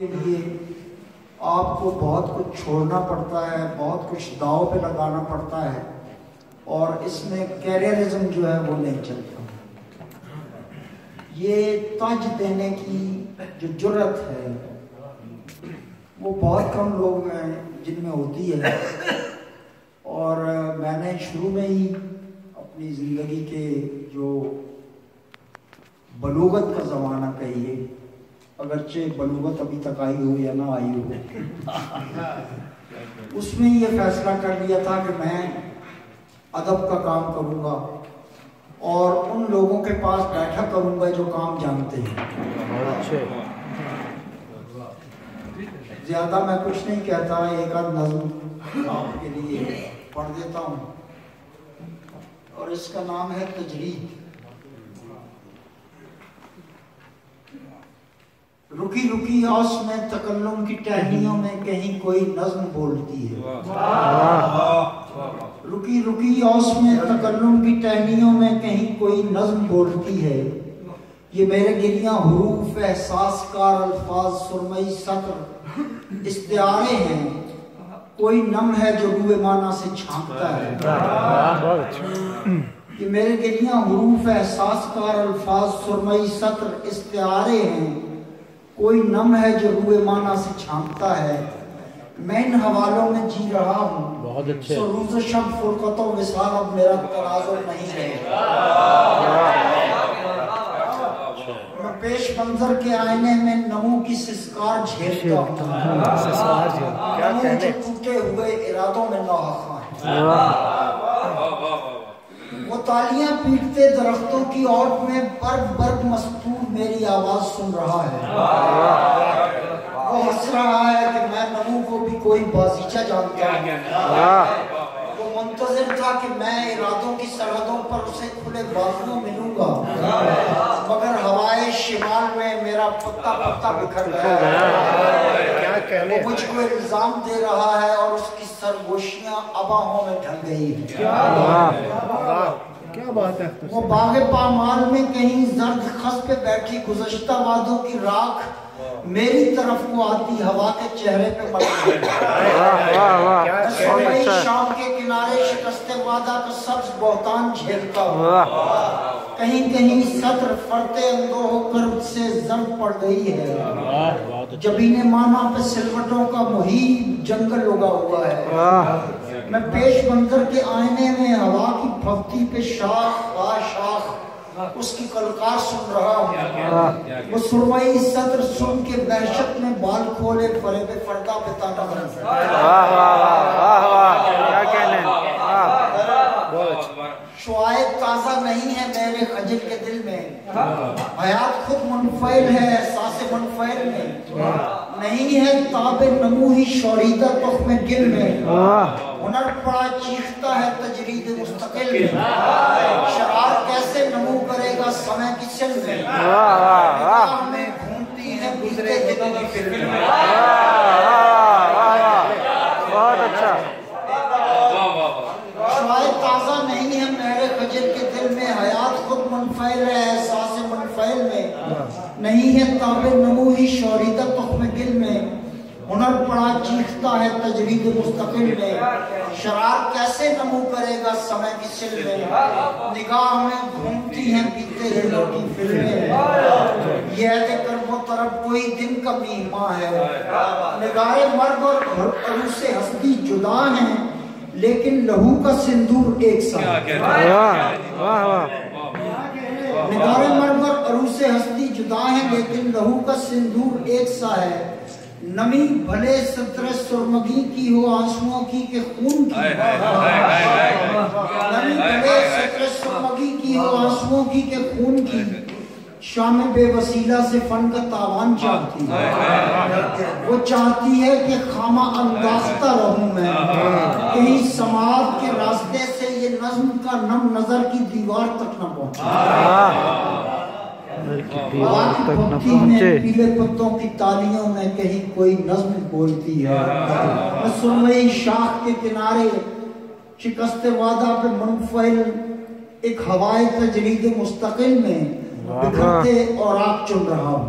کے لیے آپ کو بہت کچھ چھوڑنا پڑتا ہے، بہت کچھ داؤ پہ لگانا پڑتا ہے، اور اس میں کیریئرزم جو ہے وہ نہیں چلتا۔ یہ تاج دینے کی جو جرت ہے وہ بہت کم لوگ ہیں جن میں ہوتی ہے، اور میں نے شروع میں ہی اپنی زندگی کے جو بلوغت کا زمانہ کہیے، اگرچہ بلوغت ابھی تک آئی ہو یا نہ آئی ہو، اس میں یہ فیصلہ کر لیا تھا کہ میں ادب کا کام کروں گا اور ان لوگوں کے پاس بیٹھا کروں گا جو کام جانتے ہیں۔ زیادہ میں کچھ نہیں کہتا، ایک آدھ نظم آپ کے لیے پڑھ دیتا ہوں، اور اس کا نام ہے تجرید۔ رکی رکی آس میں تکلم کی ٹہنیوں میں کہیں کوئی نظم بولتی ہے، رکی رکی آس میں تکلم کی ٹہنیوں میں کہیں کوئی نظم بولتی ہے۔ یہ میرے گریاں حروف احساس کار الفاظ سرمئی سطر استعارے ہیں، کوئی نم ہے جو روح معنی سے چھانکتا ہے۔ یہ میرے گریاں حروف احساس کار الفاظ سرمئی سطر استعارے ہیں، کوئی نم ہے جو روح معنی سے چھانکتا ہے۔ میں ان حوالوں میں جی رہا ہوں، سو روز شب فرقت و وصال اب میرا تنازع نہیں ہے۔ میں پیش منظر کے آئینے میں نمو کی سسکار جھیلتا ہوں، نمو جو ٹوٹے ہوئے ارادوں میں نوحہ ہے۔ وہ تالیاں پیٹتے درختوں کی اوٹ میں برگ برگ مستور میری آواز سن رہا ہے۔ وہ ہنس رہا ہے کہ میں نمو کو بھی کوئی بازیچہ جانتا ہوں۔ وہ منتظر تھا کہ میں ارادوں کی سرحدوں پر اسے کھلے بازوں ملوں گا، مگر ہوائے شمال میں میرا پتا پتا بکھر گیا۔ وہ مجھ کو الزام دے رہا ہے اور اس کی سرگوشیاں اباہوں میں ڈھل گئی ہیں۔ کیا بات ہے؟ وہ باغ پامال میں کہیں زرد خس پہ بیٹھی گزشتہ وادوں کی راکھ میری طرف کو آتی ہوا کے چہرے پہ ملتی ہے۔ سرمئی شام کے کنارے شکست وعدہ کا سبز بہتان جھیلتا ہوں، کہیں کہیں سطر فرتے اندوہ کرب سے زرد پڑ گئی ہے۔ جبین مانا پہ سلوٹوں کا محیط جنگل اگا ہوا ہے۔ میں پیش منظر کے آئینے میں ہوا کی پھبتی پہ شاخ آ شاخ اس کی کلکار سن رہا ہوں۔ وہ سرمئی سطر سن کے وحشت میں بال کھولے فریب فردا پہ تانا بنا۔ شعائع تازہ نہیں ہے میرے خجل کے دل میں، حیات خود منفعل ہے احساس منفعل میں، نہیں ہے تاب نمو ہی شوریدہ تخم گل میں، ہنر پڑا چیختا ہے تجرید مستقل میں، شرار کیسے نمو کرے گا سمے کی سل میں، نگاہ میں گھومتی ہے بیتے دنوں کی فلم میں۔ بہت اچھا۔ شعائع تازہ نہیں ہے میرے خجل کے دل میں، حیات خود منفعل ہے احساس منفعل میں، نہیں ہے تاب نمو ہی شوریدہ تخم گل میں، ہنر پڑا چیختا ہے تجرید مستقل میں، شرار کیسے نمو کرے گا سمے کی سل میں، نگاہ میں گھومتی ہیں بیتے دنوں کی فلمیں۔ یہ عہد کرب و طرب کوئی دن کا میہماں ہے، نگارے مرگ اور عروس ہستی جدا ہیں لیکن لہو کا سندور ایک سا ہے۔ نگارے مرگ اور عروس ہستی جدا ہیں لیکن لہو کا سندور ایک سا ہے۔ نمی بھلے سطر سرمگی کی ہو آنسوؤں کی کہ خون کی، نمی بھلے سطر سرمگی کی ہو آنسوؤں کی کہ خون کی، شام بے وسیلہ سے فن کا تاوان چاہتی ہے۔ وہ چاہتی ہے کہ خامہ انداختہ رہوں میں، کہیں سماعت کے راستے سے یہ نظم کا نم نظر کی دیوار تک نہ پہنچے۔ پیلے پتوں کی تالیوں میں کہیں کوئی نظم بولتی ہے۔ میں سرمئی شاخ کے کنارے شکست وعدہ پہ منفعل ایک ہوائے تجرید مستقل میں بکھرتے اور آگ چن رہا ہوں۔